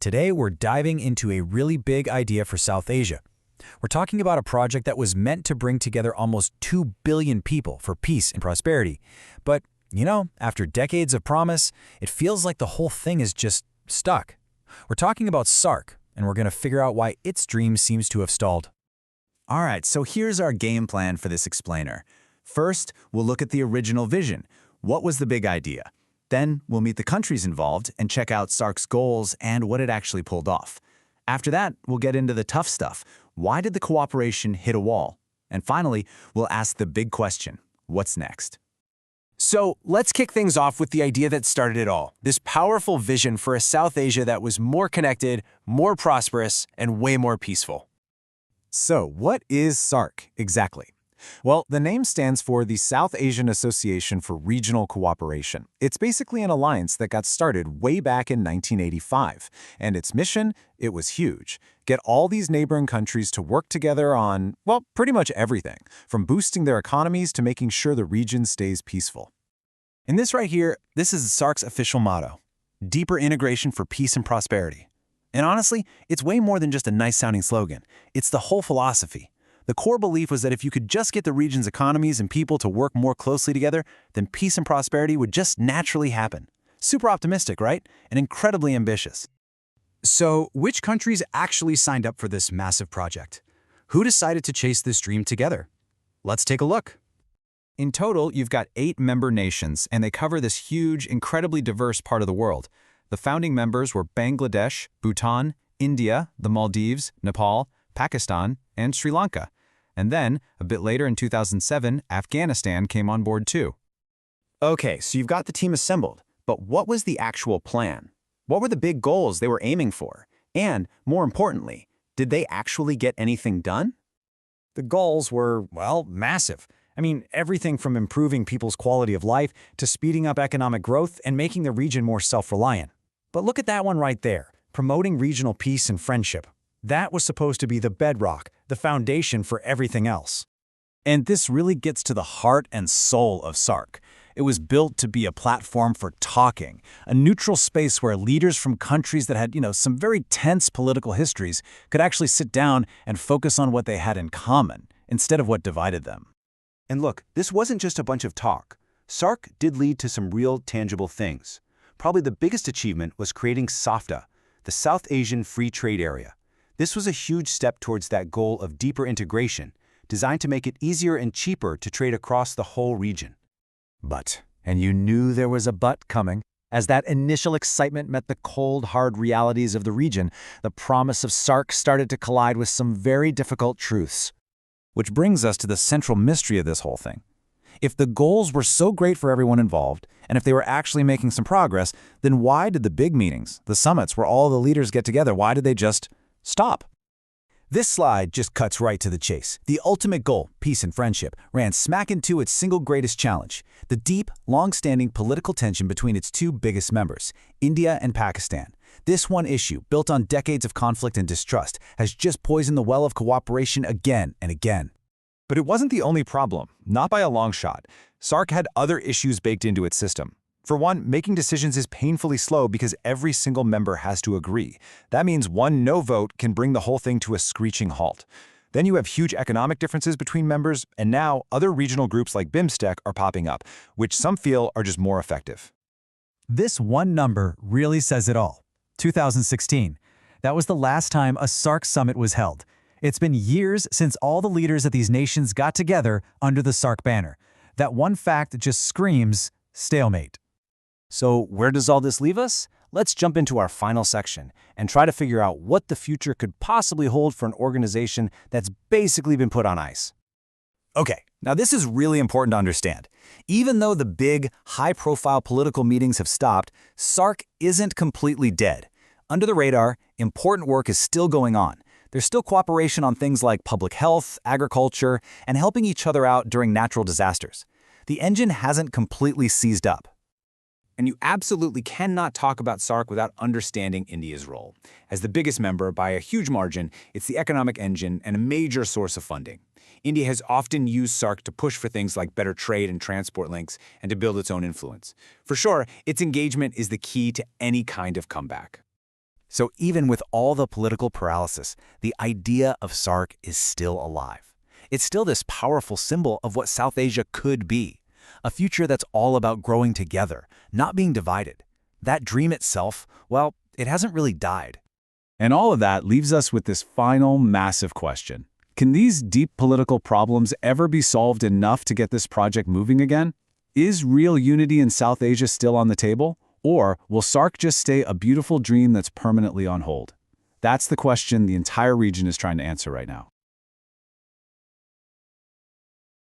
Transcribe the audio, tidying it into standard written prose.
Today, we're diving into a really big idea for South Asia. We're talking about a project that was meant to bring together almost 2 billion people for peace and prosperity. But, after decades of promise, it feels like the whole thing is just stuck. We're talking about Saarc, and we're going to figure out why its dream seems to have stalled. All right, so here's our game plan for this explainer. First, we'll look at the original vision. What was the big idea? Then, we'll meet the countries involved and check out Saarc's goals and what it actually pulled off. After that, we'll get into the tough stuff. Why did the cooperation hit a wall? And finally, we'll ask the big question, what's next? So let's kick things off with the idea that started it all, this powerful vision for a South Asia that was more connected, more prosperous, and way more peaceful. So, what is Saarc exactly? Well, the name stands for the South Asian Association for Regional Cooperation. It's basically an alliance that got started way back in 1985. And its mission, it was huge. Get all these neighboring countries to work together on, well, pretty much everything, from boosting their economies to making sure the region stays peaceful. And this right here, this is Saarc's official motto, deeper integration for peace and prosperity. And honestly, it's way more than just a nice-sounding slogan. It's the whole philosophy. The core belief was that if you could just get the region's economies and people to work more closely together, then peace and prosperity would just naturally happen. Super optimistic, right? And incredibly ambitious. So, which countries actually signed up for this massive project? Who decided to chase this dream together? Let's take a look. In total, you've got 8 member nations, and they cover this huge, incredibly diverse part of the world. The founding members were Bangladesh, Bhutan, India, the Maldives, Nepal, Pakistan, and Sri Lanka. And then, a bit later in 2007, Afghanistan came on board too. Okay, so you've got the team assembled, but what was the actual plan? What were the big goals they were aiming for? And, more importantly, did they actually get anything done? The goals were, massive. Everything from improving people's quality of life to speeding up economic growth and making the region more self-reliant. But look at that one right there, promoting regional peace and friendship. That was supposed to be the bedrock, the foundation for everything else. And this really gets to the heart and soul of Saarc. It was built to be a platform for talking, a neutral space where leaders from countries that had, some very tense political histories could actually sit down and focus on what they had in common, instead of what divided them. And look, this wasn't just a bunch of talk. Saarc did lead to some real tangible things. Probably the biggest achievement was creating SAFTA, the South Asian Free Trade Area. This was a huge step towards that goal of deeper integration, designed to make it easier and cheaper to trade across the whole region. But, and you knew there was a but coming, as that initial excitement met the cold, hard realities of the region, the promise of Saarc started to collide with some very difficult truths. Which brings us to the central mystery of this whole thing. If the goals were so great for everyone involved, and if they were actually making some progress, then why did the big meetings, the summits where all the leaders get together, why did they just stop? This slide just cuts right to the chase. The ultimate goal, peace and friendship, ran smack into its single greatest challenge, the deep, long-standing political tension between its 2 biggest members, India and Pakistan. This one issue, built on decades of conflict and distrust, has just poisoned the well of cooperation again and again. But it wasn't the only problem, not by a long shot. Saarc had other issues baked into its system. For one, making decisions is painfully slow because every single member has to agree. That means one no vote can bring the whole thing to a screeching halt. Then you have huge economic differences between members, and now other regional groups like BIMSTEC are popping up, which some feel are just more effective. This one number really says it all. 2016. That was the last time a Saarc summit was held. It's been years since all the leaders of these nations got together under the Saarc banner. That one fact just screams stalemate. So where does all this leave us? Let's jump into our final section and try to figure out what the future could possibly hold for an organization that's basically been put on ice. Okay, now this is really important to understand. Even though the big, high-profile political meetings have stopped, Saarc isn't completely dead. Under the radar, important work is still going on. There's still cooperation on things like public health, agriculture, and helping each other out during natural disasters. The engine hasn't completely seized up. And you absolutely cannot talk about Saarc without understanding India's role. As the biggest member, by a huge margin, it's the economic engine and a major source of funding. India has often used Saarc to push for things like better trade and transport links and to build its own influence. For sure, its engagement is the key to any kind of comeback. So even with all the political paralysis, the idea of Saarc is still alive. It's still this powerful symbol of what South Asia could be, a future that's all about growing together, not being divided. That dream itself, well, it hasn't really died. And all of that leaves us with this final massive question. Can these deep political problems ever be solved enough to get this project moving again? Is real unity in South Asia still on the table? Or will Saarc just stay a beautiful dream that's permanently on hold? That's the question the entire region is trying to answer right now.